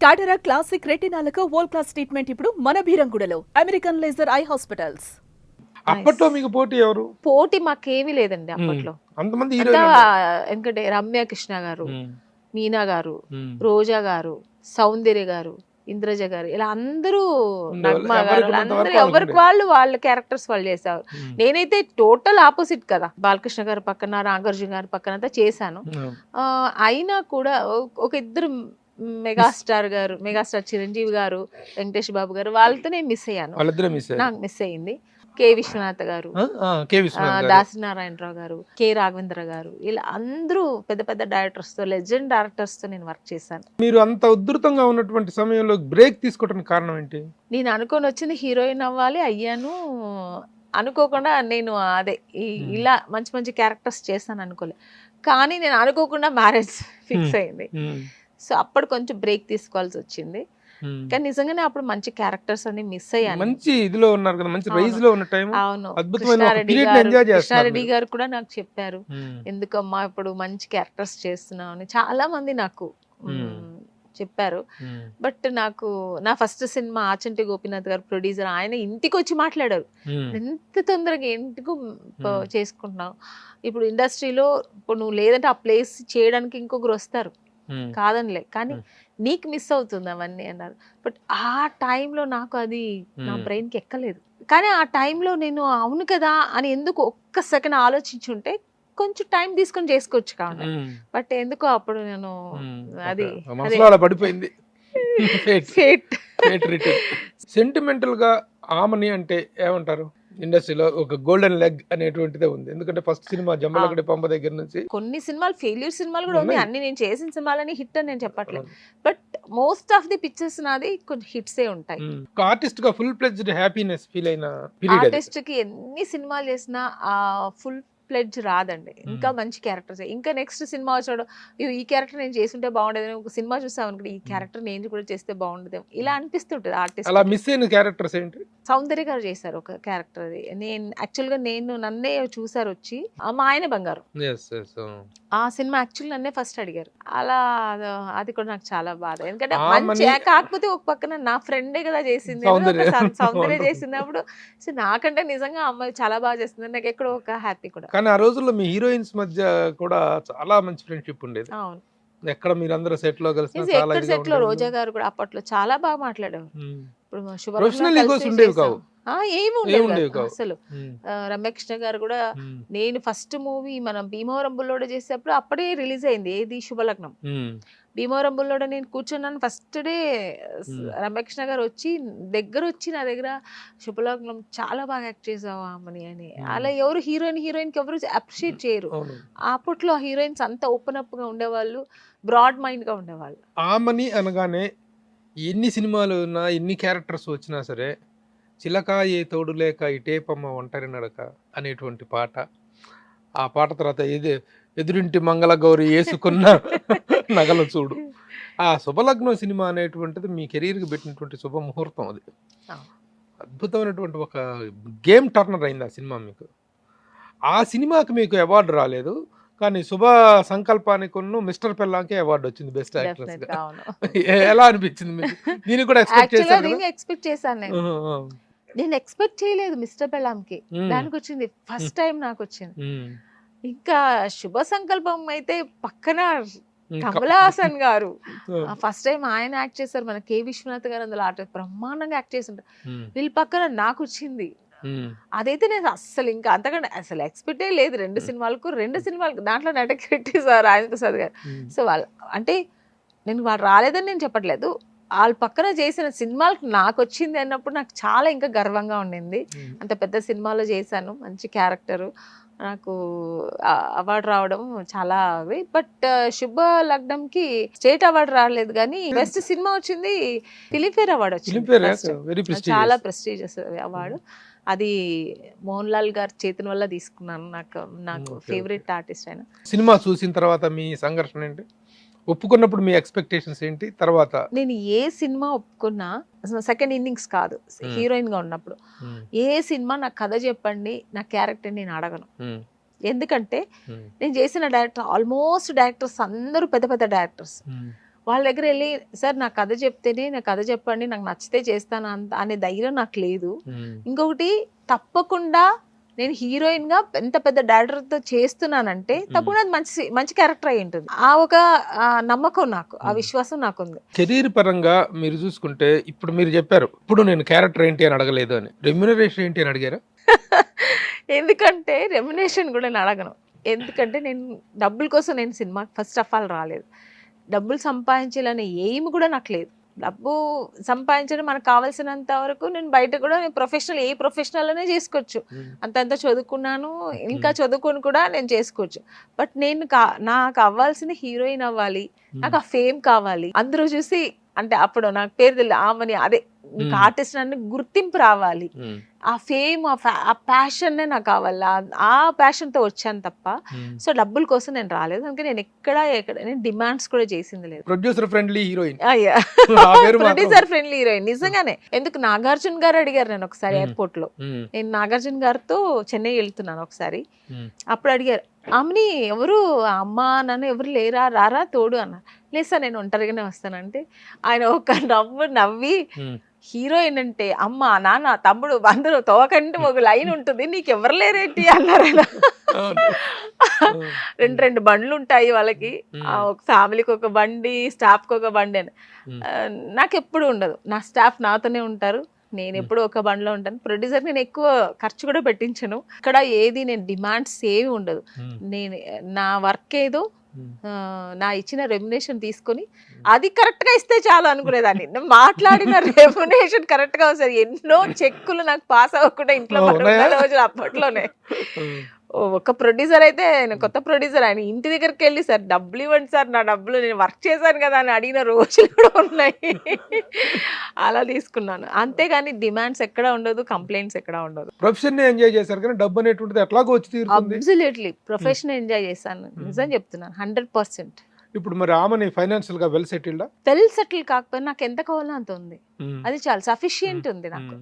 టాటరా classic రెటినాలకు world class treatment ఇప్పుడు మన భీరంగూడలో American laser eye hospitals. అప్పట్లో మీకు పోటీ ఎవరు? పోటీ మాకేమీ లేదండి అప్పట్లో. అంతమంది అంతా హీరోయిన్లు ఎందుకంటే రమ్య కృష్ణ గారు, మీనా గారు, రోజా గారు, సౌందర్య గారు, ఇంద్రజ గారు, ఇలా అందరూ నగ్మ గారు, అందరూ ఎవరికి వాళ్ళ క్యారెక్టర్స్ వాళ్ళు చేసేవారు. నేనైతే టోటల్ ఆపోజిట్ కదా, బాలకృష్ణ గారి పక్కన, నాగార్జున గారి పక్కన అంతా చేశాను. అయినా కూడా ఒక ఇద్దరు మెగాస్టార్ చిరంజీవి గారు, వెంకటేష్ బాబు గారు, వాళ్ళతో నేను మిస్ అయ్యాను. నాకు మిస్ అయ్యింది. కె విశ్వనాథ్ గారు, దాసనారాయణరావు గారు, కె రాఘవేంద్ర గారు, ఇలా అందరూ పెద్ద పెద్ద డైరెక్టర్స్ తో, లెజెండ్ డైరెక్టర్స్ తో నేను వర్క్ చేశాను. మీరు అంత ఉధృతంగా ఉన్నటువంటి సమయంలో బ్రేక్ తీసుకోవడానికి కారణం ఏంటి? నేను అనుకొని వచ్చింది హీరోయిన్ అవ్వాలి, అయ్యాను. అనుకోకుండా నేను అదే ఇలా మంచి మంచి క్యారెక్టర్స్ చేస్తాను అనుకోలే, కానీ నేను అనుకోకుండా మ్యారేజ్ ఫిక్స్ అయింది. సో అప్పుడు కొంచెం బ్రేక్ తీసుకోవాల్సి వచ్చింది. కానీ నిజంగానే అప్పుడు మంచి క్యారెక్టర్స్ అన్ని మిస్ అయ్యాను. మంచి ఇదిలో ఉన్నారు కదా, మంచి రైజ్ లో ఉన్న టైం. అవును, అద్భుతమైన పీరియడ్ ని ఎంజాయ్ చేస్తున్నారు. కృష్ణారెడ్డి గారు కూడా నాకు చెప్పారు, ఎందుకమ్మా ఇప్పుడు మంచి క్యారెక్టర్స్ చేస్తున్నావు అని చాలా మంది నాకు చెప్పారు. బట్ నాకు నా ఫస్ట్ సినిమా ఆచంటి గోపీనాథ్ గారు ప్రొడ్యూసర్, ఆయన ఇంటికి వచ్చి మాట్లాడారు, ఎంత తొందరగా ఎందుకు చేసుకుంటున్నావు, ఇప్పుడు ఇండస్ట్రీలో ఇప్పుడు నువ్వు లేదంటే ఆ ప్లేస్ చేయడానికి ఇంకొకరు వస్తారు, కాదనిలే, కానీ నీకు మిస్ అవుతుంది అవన్నీ అన్నారు. బట్ ఆ టైంలో నాకు అది నా బ్రెయిన్కి ఎక్కలేదు. కానీ ఆ టైంలో నేను అవును కదా అని ఎందుకు ఒక్క సెకండ్ ఆలోచించుంటే కొంచెం టైం తీసుకొని చేసుకోవచ్చు కావాలి. బట్ ఎందుకో అప్పుడు నేను అది పడిపోయింది. సెంటిమెంటల్ గా ఆమని అంటే ఏమంటారు? ఇండస్ట్రీలో ఒక గోల్డెన్ లెగ్ అనేటువంటిదే ఉంది. ఎందుకంటే ఫస్ట్ సినిమా జమ్మలగడి పంప దగ్గర నుంచి కొన్ని సినిమాలు ఫెయిల్యూర్ సినిమాలు కూడా ఉన్నాయి. అన్ని నేను చేసిన సినిమాలని హిట్ అని నేను చెప్పట్లేదు, but most of the pictures నాది కొన్ని హిట్స్ ఏ ఉంటాయి. ఒక ఆర్టిస్ట్ గా ఫుల్ ప్లెడ్జ్డ్ హ్యాపీనెస్ ఫీల్ అయిన ఆర్టిస్ట్ కి ఎన్ని సినిమాలు చేసినా ఆ ఫుల్ ప్లెడ్జ్ రాదండి. ఇంకా మంచి క్యారెక్టర్స్, ఇంకా నెక్స్ట్ సినిమా వచ్చాడు ఈ క్యారెక్టర్ నేను చేస్తుంటే బాగుండేది, ఒక సినిమా చూసాం అనుకుంటే ఈ క్యారెక్టర్ నేను కూడా చేస్తే బాగుండేది, ఇలా అనిపిస్తుంటది ఆర్టిస్ట్. అలా మిస్ అయిన క్యారెక్టర్స్ ఏంటి? సౌందర్య గారు చేశారు ఒక క్యారెక్టర్, అది నేను యాక్చువల్ గా నన్నే చూసారు వచ్చి, మా ఆయన బంగారు, ఆ సినిమా యాక్చువల్ నన్నే ఫస్ట్ అడిగారు. అలా అది కూడా నాకు చాలా బాధ, ఎందుకంటే మంచి కాకపోతే ఒక పక్కన నా ఫ్రెండే కదా చేసింది, సౌందర్య చేసినప్పుడు సో నాకంటే నిజంగా అమ్మాయి చాలా బాగా చేస్తుంది, నాకు ఎక్కడో ఒక హ్యాపీ కూడా. కానీ ఆ రోజుల్లో మీ హీరోయిన్స్ మధ్య కూడా చాలా మంచి ఫ్రెండ్షిప్ ఉండేది. అవును, ఎక్కడ మీరందరూ సెట్ లో కలిసి సెట్ లో రోజా గారు కూడా అప్పట్లో చాలా బాగా మాట్లాడేవారు. ఇప్పుడు ఏమి ఉండేవి అసలు. రమ్యకృష్ణ గారు కూడా, నేను ఫస్ట్ మూవీ మనం భీమవరం బుల్లోడ చేసేటప్పుడు అప్పుడే రిలీజ్ అయింది ఏది శుభలగ్నం. భీమవరం బుల్లోడ నేను కూర్చున్నాను ఫస్ట్ డే, రమ్యకృష్ణ గారు వచ్చి నా దగ్గర శుభలగ్నం చాలా బాగా యాక్ట్ చేసావు అమ్మని అని. అలా ఎవరు హీరోయిన్ కి ఎవరు అప్రిషియేట్ చేయరు. అప్పట్లో హీరోయిన్స్ అంత ఓపెన్ అప్ గా ఉండేవాళ్ళు, బ్రాడ్ మైండ్ గా ఉండేవాళ్ళు. ఆమని అనగానే ఎన్ని సినిమాలు ఉన్నా, ఎన్ని క్యారెక్టర్స్ వచ్చినా సరే, చిలక ఏ తోడు లేక ఇటేపమ్మ ఒంటరి నడక అనేటువంటి పాట, ఆ పాట తర్వాత ఎదురింటి మంగళ గౌరి వేసుకున్న నగల చూడు, ఆ శుభలగ్నం సినిమా అనేటువంటిది మీ కెరీర్కి పెట్టినటువంటి శుభముహూర్తం. అది అద్భుతమైనటువంటి ఒక గేమ్ టర్నర్ అయింది ఆ సినిమా మీకు. ఆ సినిమాకి మీకు అవార్డు రాలేదు, కానీ శుభ సంకల్పానికి మిస్టర్ పెల్లాంకి అవార్డు వచ్చింది బెస్ట్ యాక్ట్రెస్ గా. ఎలా అనిపించింది మీకు? దీన్ని కూడా ఎక్స్పెక్ట్ చేశాను నేను ఎక్స్పెక్ట్ చేయలేదు మిస్టర్ పెల్లాంకి, దానికి వచ్చింది ఫస్ట్ టైం నాకు వచ్చింది. ఇంకా శుభ సంకల్పం అయితే పక్కన కమల్ హాసన్ గారు ఫస్ట్ టైం ఆయన యాక్ట్ చేశారు, మన కె విశ్వనాథ్ గారు అందులో ఆట బ్రహ్మాండంగా యాక్ట్ చేస్తుంటారు, వీళ్ళ పక్కన నాకు వచ్చింది. అదైతే నేను అస్సలు ఇంకా అంతకంటే అసలు ఎక్స్పెక్టే లేదు. రెండు సినిమాలకు దాంట్లో నటకెట్టేశారు రాజేంద్ర ప్రసాద్ గారు. సో వాళ్ళు అంటే నేను వాళ్ళు రాలేదని నేను చెప్పట్లేదు, వాళ్ళ పక్కన చేసిన సినిమాలకు నాకు వచ్చింది అన్నప్పుడు నాకు చాలా ఇంకా గర్వంగా ఉండింది. అంత పెద్ద సినిమాలో చేశాను, మంచి క్యారెక్టరు, నాకు అవార్డు రావడం చాలా అవి. బట్ శుభ లగ్నంకి స్టేట్ అవార్డు రాలేదు, కానీ బెస్ట్ సినిమా వచ్చింది, ఫిలింఫేర్ అవార్డు వచ్చింది, చాలా ప్రెస్టీజియస్ అవార్డు. అది మోహన్ లాల్ గారి చేతుల వల్ల తీసుకున్నాను. నాకు ఫేవరెట్ ఆర్టిస్ట్ ఆయన. సినిమా చూసిన తర్వాత మీ సంఘర్షణ ఏంటి? ఒప్పుకున్నప్పుడు మీ ఎక్స్పెక్టేషన్స్ ఏంటి? తర్వాత నేను ఏ సినిమా ఒప్పుకున్నా సెకండ్ ఇన్నింగ్స్ కాదు, హీరోయిన్ గా ఉన్నప్పుడు ఏ సినిమా నాకు కథ చెప్పండి, నా క్యారెక్టర్ నేను అడగను. ఎందుకంటే నేను చేసిన డైరెక్టర్ ఆల్మోస్ట్ డైరెక్టర్స్ అందరూ పెద్ద పెద్ద డైరెక్టర్స్, వాళ్ళ దగ్గర వెళ్ళి సార్ నాకు కథ చెప్తేనే నాకు కథ చెప్పండి నాకు నచ్చితే చేస్తాను అంత అనే ధైర్యం నాకు లేదు. ఇంకొకటి తప్పకుండా నేను హీరోయిన్ గా ఎంత పెద్ద డైరెక్టర్ తో చేస్తున్నానంటే తప్పకుండా అది మంచి మంచి క్యారెక్టర్ అయి ఉంటుంది. ఆ ఒక నమ్మకం నాకు, ఆ విశ్వాసం నాకు ఉంది. కెరీర్ పరంగా మీరు చూసుకుంటే ఇప్పుడు మీరు చెప్పారు ఇప్పుడు నేను క్యారెక్టర్ ఏంటి అని అడగలేదు అని, రెమ్యునరేషన్ ఏంటి అని అడిగారా? ఎందుకంటే రెమ్యునేషన్ కూడా నేను అడగను. ఎందుకంటే నేను డబ్బుల కోసం నేను సినిమాకి ఫస్ట్ ఆఫ్ ఆల్ రాలేదు. డబ్బులు సంపాదించాలనే ఎయిమ్ కూడా నాకు లేదు. డబ్బు సంపాదించడం మనకు కావాల్సినంత వరకు నేను బయట కూడా నేను ప్రొఫెషనల్ ఏ ప్రొఫెషనల్ అనే చేసుకోవచ్చు. అంతంత చదువుకున్నాను, ఇంకా చదువుకొని కూడా నేను చేసుకోవచ్చు. బట్ నేను నాకు అవ్వాల్సింది హీరోయిన్ అవ్వాలి, నాకు ఆ ఫేమ్ కావాలి. అందరూ చూసి అంటే అప్పుడు నాకు పేరు తెలియదు ఆమెని, అదే నీకు ఆర్టిస్ట్ అని గుర్తింపు రావాలి, ఆ ఫేమ్ ఆ ప్యాషన్ నాకు కావాలి. ఆ ప్యాషన్ తో వచ్చాను తప్ప సో డబ్బుల కోసం నేను రాలేదు. అందుకే నేను ఎక్కడ నేను డిమాండ్స్ కూడా చేసింది లేదు. Producer friendly heroine, producer friendly heroine నిజంగానే. ఎందుకు నాగార్జున గారు అడిగారు నేను ఒకసారి ఎయిర్పోర్ట్ లో, నేను నాగార్జున గారితో చెన్నై వెళ్తున్నాను ఒకసారి, అప్పుడు అడిగారు ఆమెని ఎవరు అమ్మ నన్ను ఎవరు లేరా రారా తోడు అన్నారు. లేదు సార్ నేను ఒంటరిగానే వస్తానంటే ఆయన ఒక నవ్వి హీరోయిన్ అంటే అమ్మ నాన్న తమ్ముడు అందరూ తోకంటే ఒక లైన్ ఉంటుంది నీకు ఎవరు లేరేంటి అన్నారు. రెండు బండ్లు ఉంటాయి వాళ్ళకి, ఒక ఫ్యామిలీకి ఒక బండి స్టాఫ్కి ఒక బండి అని. నాకు ఎప్పుడు ఉండదు, నా స్టాఫ్ నాతోనే ఉంటారు, నేను ఎప్పుడు ఒక బండిలో ఉంటాను. ప్రొడ్యూసర్ నేను ఎక్కువ ఖర్చు కూడా పెట్టించను. ఇక్కడ ఏది నేను డిమాండ్స్ ఏమి ఉండదు. నేను నా వర్క్ ఏదో నా ఇచ్చిన రెమ్యునేషన్ తీసుకొని అది కరెక్ట్ గా ఇస్తే చాలు అనుకునేదాన్ని. మాట్లాడిన రెమ్యునేషన్ కరెక్ట్ గా వస్తుంది. ఎన్నో చెక్కులు నాకు పాస్ అవ్వకుండా ఇంట్లో రోజులు అప్పట్లోనే. ఒక ప్రొడ్యూసర్ అయితే ఆయన కొత్త ప్రొడ్యూసర్, ఆయన ఇంటి దగ్గరికి వెళ్ళి సార్ డబ్బులు ఇవ్వండి సార్ నా డబ్బులు నేను వర్క్ చేశాను కదా అని అడిగిన రోజులు కూడా ఉన్నాయి. అలా తీసుకున్నాను. అంతేగాని డిమాండ్స్ ఎక్కడ ఉండదు, కంప్లైంట్స్ ఎక్కడ ఉండదు. ప్రొఫెషన్ ఎంజాయ్ చేశారు కానీ డబ్బు అనేటువంటిది ఎట్లాగో వచ్చి తీరుతుంది. అబ్సల్యూట్లీ ప్రొఫెషన్ ఎంజాయ్ చేశాను, నిజం చెప్తున్నాను 100%. ఇప్పుడు మరి ఆమెని ఫైనాన్షియల్ గా వెల్ సెటిల్డా? వెల్ సెటిల్ కాకపోతే నాకు ఎంత కావాలో అంత ఉంది, అది చాలా సఫిషియంట్ ఉంది నాకు.